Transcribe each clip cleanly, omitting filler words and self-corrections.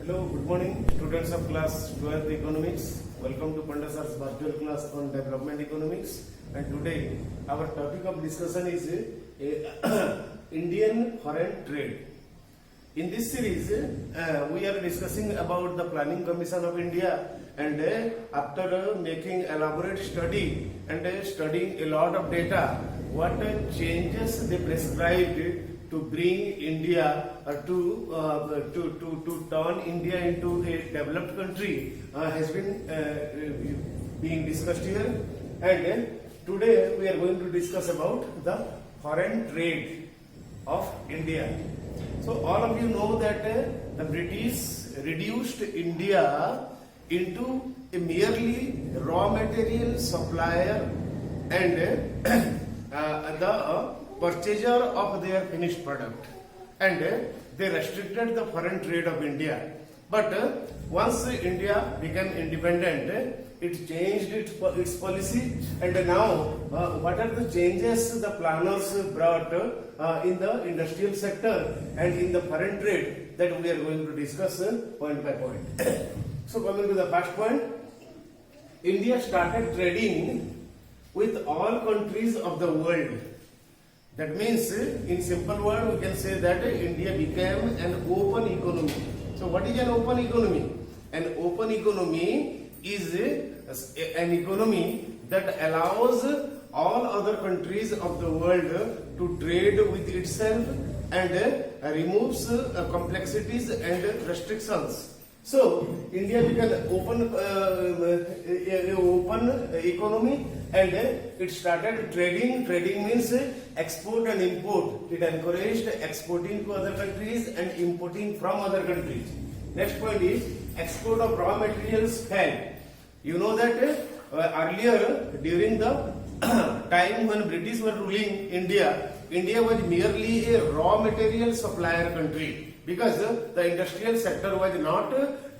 Hello, good morning, students of class 12th Economics. Welcome to Pandya Sir's virtual class on development economics. And today, our topic of discussion is Indian foreign trade. In this series, we are discussing about the Planning Commission of India, and after making elaborate study and studying a lot of data, what changes they prescribed to bring India to turn India into a developed country has been being discussed here. And today we are going to discuss about the foreign trade of India. So all of you know that the British reduced India into a merely raw material supplier and the purchaser of their finished product, and they restricted the foreign trade of India. But once India became independent, it changed its policy, and now what are the changes the planners brought in the industrial sector and in the foreign trade, that we are going to discuss point by point. So coming to the first point, India started trading with all countries of the world. That means, in simple word, we can say that India became an open economy. So what is an open economy? An open economy is an economy that allows all other countries of the world to trade with itself and removes complexities and restrictions. So India became an open economy, and it started trading. Trading means export and import. It encouraged exporting to other countries and importing from other countries. Next point is export of raw materials fell. You know that earlier, during the time when British were ruling India, India was merely a raw material supplier country, because the industrial sector was not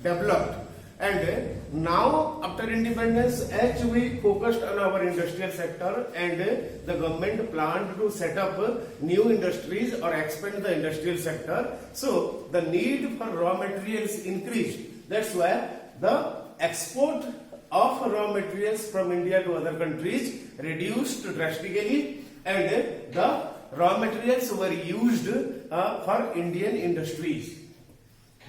developed. And now, after independence, as we focused on our industrial sector and the government planned to set up new industries or expand the industrial sector, so the need for raw materials increased. That's why the export of raw materials from India to other countries reduced drastically, and the raw materials were used for Indian industries.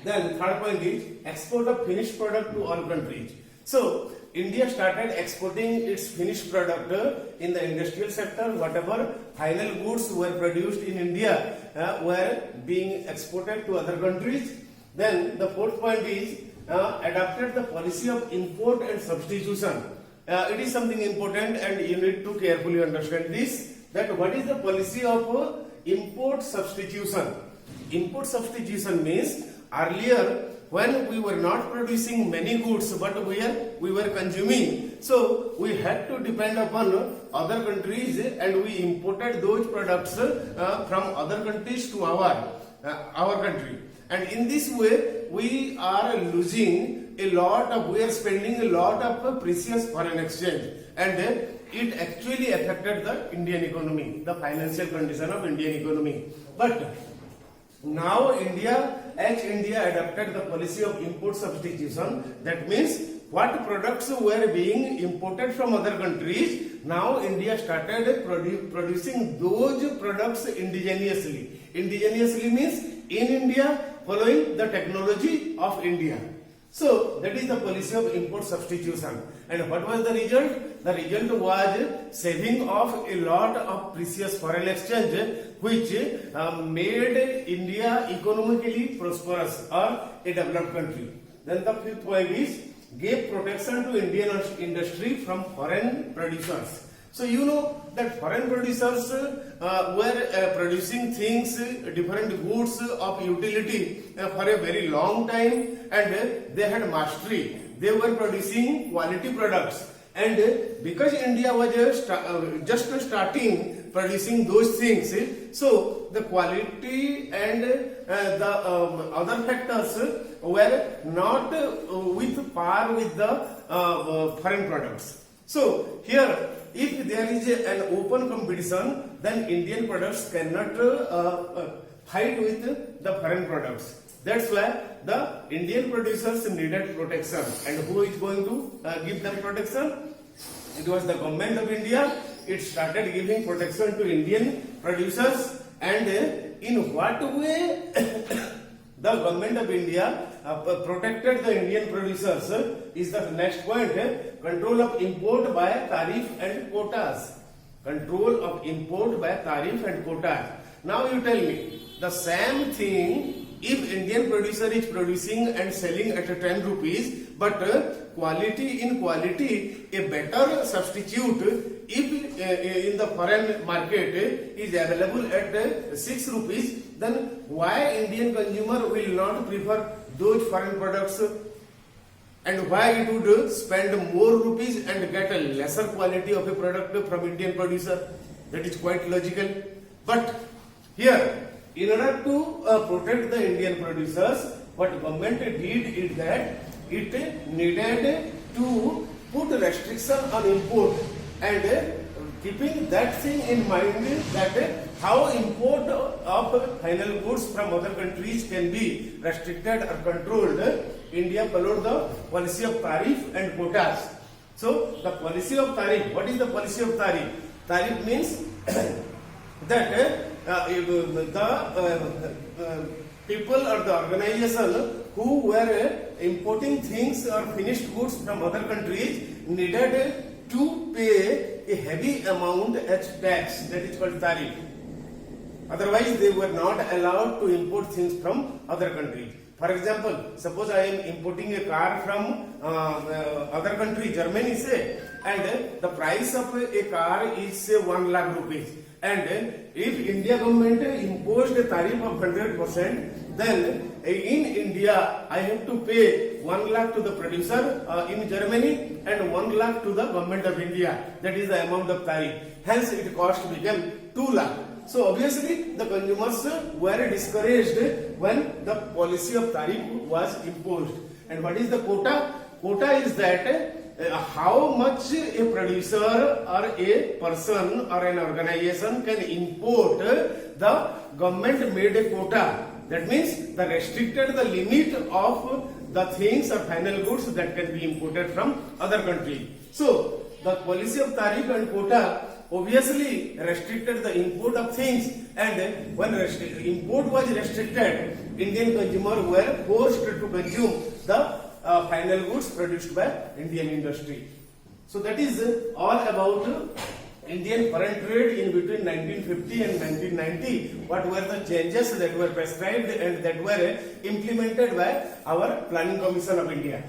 Then third point is export of finished product to all countries. So India started exporting its finished product in the industrial sector. Whatever final goods were produced in India were being exported to other countries. Then the fourth point is adopted the policy of import and substitution. It is something important, and you need to carefully understand this, that what is the policy of import substitution. Import substitution means earlier, when we were not producing many goods but we were consuming, so we had to depend upon other countries, and we imported those products from other countries to our country. And in this way, we are spending a lot of precious foreign exchange, and it actually affected the Indian economy, the financial condition of Indian economy. But now India adopted the policy of import substitution. That means what products were being imported from other countries, now India started producing those products indigenously. Indigenously means in India, following the technology of India. So that is the policy of import substitution. And what was the result? The result was saving of a lot of precious foreign exchange, which made India economically prosperous or a developed country. Then the fifth point is gave protection to Indian industry from foreign producers. So you know that foreign producers were producing things, different goods of utility for a very long time, and they had mastery. They were producing quality products, and because India was just starting producing those things, so the quality and the other factors were not with par with the foreign products. So here, if there is an open competition, then Indian products cannot fight with the foreign products. That's why the Indian producers needed protection. And who is going to give them protection? It was the government of India. It started giving protection to Indian producers. And in what way the government of India protected the Indian producers is the next point. Control of import by tariff and quotas. Control of import by tariff and quotas. Now you tell me, the same thing if Indian producer is producing and selling at 10 rupees, but quality in quality a better substitute if in the foreign market is available at 6 rupees, then why Indian consumer will not prefer those foreign products, and why it would spend more rupees and get a lesser quality of a product from Indian producer? That is quite logical. But here, in order to protect the Indian producers, what government did is that it needed to put restriction on import, and keeping that thing in mind, that how import of final goods from other countries can be restricted or controlled, India followed the policy of tariff and quotas. So the policy of tariff, what is the policy of tariff? Tariff means that the people or the organization who were importing things or finished goods from other countries needed to pay a heavy amount as tax, that is called tariff. Otherwise, they were not allowed to import things from other countries. For example, suppose I am importing a car from other country, Germany say, and the price of a car is say 1 lakh rupees. And if India government imposed a tariff of 100%, then in India I have to pay 1 lakh to the producer in Germany and 1 lakh to the government of India. That is the amount of tariff. Hence, its cost became 2 lakh. So obviously the consumers were discouraged when the policy of tariff was imposed. And what is the quota? Quota is that how much a producer or a person or an organization can import. The government made a quota. That means the restricted the limit of the things or final goods that can be imported from other countries. So the policy of tariff and quota obviously restricted the import of things, and when import was restricted, Indian consumers were forced to consume the final goods produced by Indian industry. So that is all about Indian foreign trade in between 1950 and 1990. What were the changes that were prescribed and that were implemented by our Planning Commission of India.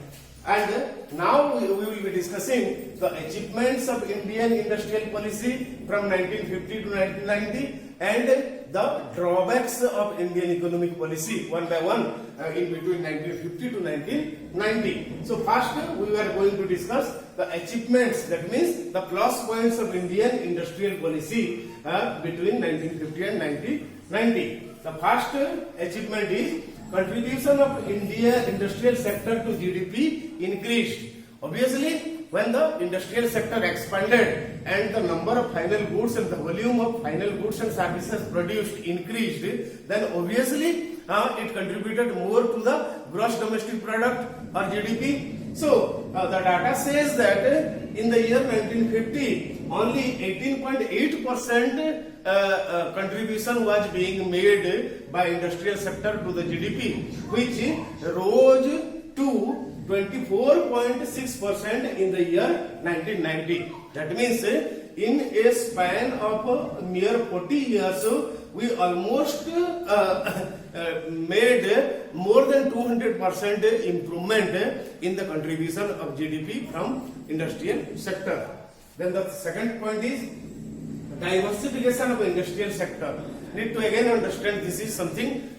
And now we will be discussing the achievements of Indian industrial policy from 1950 to 1990 and the drawbacks of Indian economic policy one by one in between 1950 to 1990. So first we are going to discuss the achievements, that means the plus points of Indian industrial policy between 1950 and 1990. The first achievement is contribution of India industrial sector to GDP increased. Obviously, when the industrial sector expanded and the number of final goods and the volume of final goods and services produced increased, then obviously it contributed more to the gross domestic product or GDP. So the data says that in the year 1950, only 18.8% contribution was being made by industrial sector to the GDP, which rose to 24.6% in the year 1990. That means in a span of mere 40 years, we almost made more than 200% improvement in the contribution of GDP from industrial sector. Then the second point is diversification of industrial sector. Need to again understand, this is something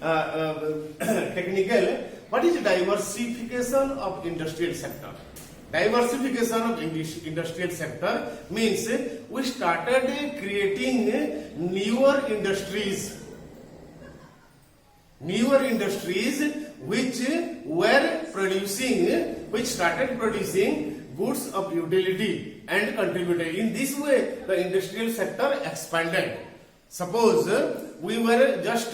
technical. What is diversification of industrial sector? Diversification of industrial sector means we started creating newer industries which started producing goods of utility and contributed. In this way, the industrial sector expanded. Suppose we were just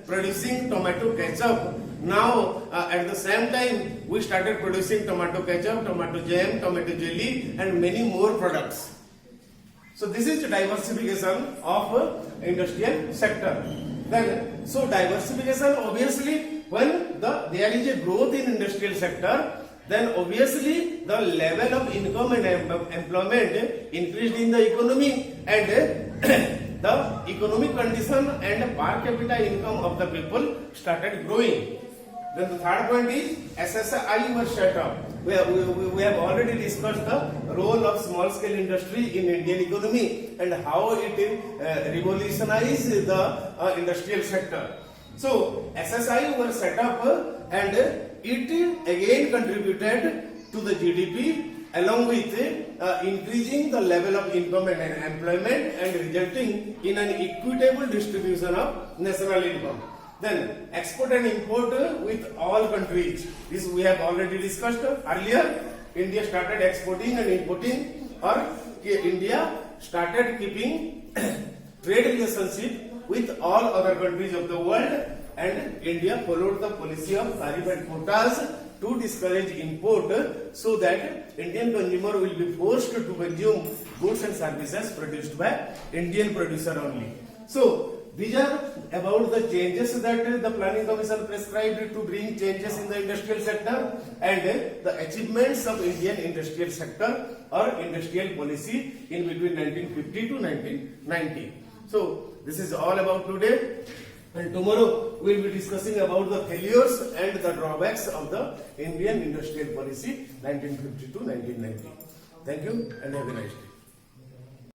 producing tomato ketchup. Now at the same time we started producing tomato ketchup, tomato jam, tomato jelly and many more products. So this is the diversification of industrial sector. Then so diversification, obviously when there is a growth in industrial sector, then obviously the level of income and employment increased in the economy, and the economic condition and per capita income of the people started growing. Then the third point is SSI was set up. We have already discussed the role of small scale industry in Indian economy and how it revolutionized the industrial sector. So SSI was set up and it again contributed to the GDP along with increasing the level of income and employment and resulting in an equitable distribution of national income. Then export and import with all countries. This we have already discussed earlier. India started exporting and importing, or India started keeping trade relationship with all other countries of the world, and India followed the policy of tariff and quotas to discourage import so that Indian consumer will be forced to consume goods and services produced by Indian producer only. So these are about the changes that the Planning Commission prescribed to bring changes in the industrial sector and the achievements of Indian industrial sector or industrial policy in between 1950 to 1990. So this is all about today, and tomorrow we will be discussing about the failures and the drawbacks of the Indian industrial policy 1950 to 1990. Thank you and have a nice day.